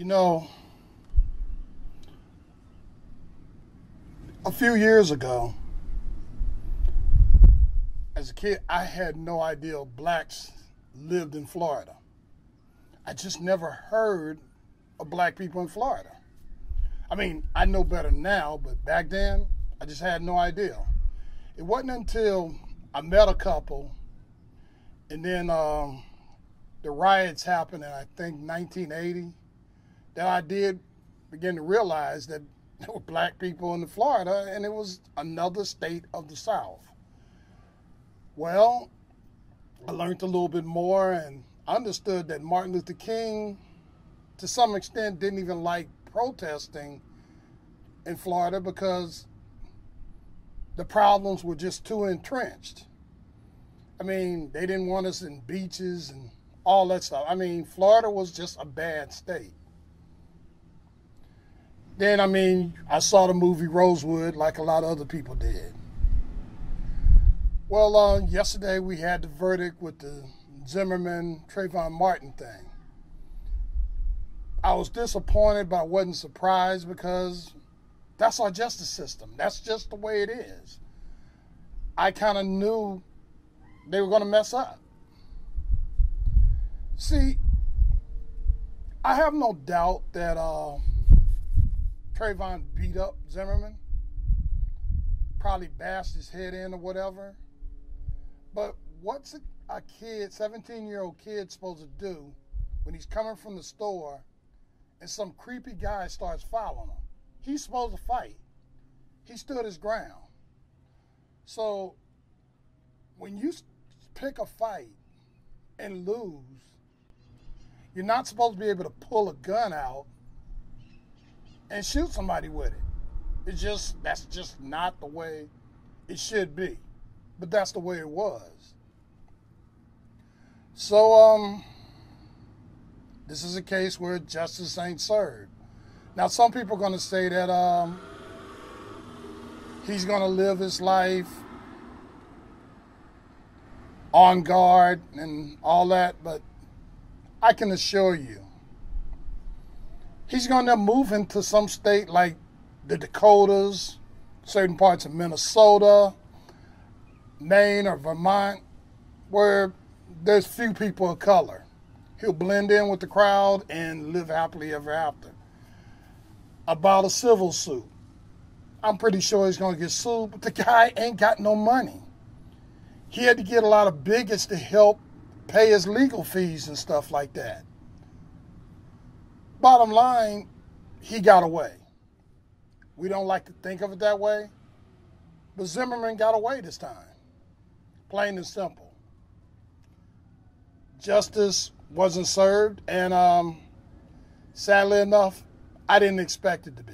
You know, a few years ago, as a kid, I had no idea blacks lived in Florida. I just never heard of black people in Florida. I mean, I know better now, but back then, I just had no idea. It wasn't until I met a couple, and then the riots happened in, I think, 1980, that I did begin to realize that there were black people in Florida, and it was another state of the South. Well, I learned a little bit more and understood that Martin Luther King, to some extent, didn't even like protesting in Florida because the problems were just too entrenched. I mean, they didn't want us in beaches and all that stuff. I mean, Florida was just a bad state. Then, I saw the movie Rosewood like a lot of other people did. Well, yesterday we had the verdict with the Zimmerman, Trayvon Martin thing. I was disappointed, but I wasn't surprised because that's our justice system. That's just the way it is. I kind of knew they were going to mess up. See, I have no doubt that Trayvon beat up Zimmerman, probably bashed his head in or whatever. But what's a kid, 17-year-old kid, supposed to do when he's coming from the store and some creepy guy starts following him? He's supposed to fight. He stood his ground. So when you pick a fight and lose, you're not supposed to be able to pull a gun out and shoot somebody with it. That's just not the way it should be. But that's the way it was. So, this is a case where justice ain't served. Now, some people are going to say that he's going to live his life on guard and all that, but I can assure you, he's going to move into some state like the Dakotas, certain parts of Minnesota, Maine or Vermont, where there's few people of color. He'll blend in with the crowd and live happily ever after. About a civil suit, I'm pretty sure he's going to get sued, but the guy ain't got no money. He had to get a lot of bigots to help pay his legal fees and stuff like that. Bottom line, he got away. We don't like to think of it that way, but Zimmerman got away this time. Plain and simple. Justice wasn't served, and sadly enough, I didn't expect it to be.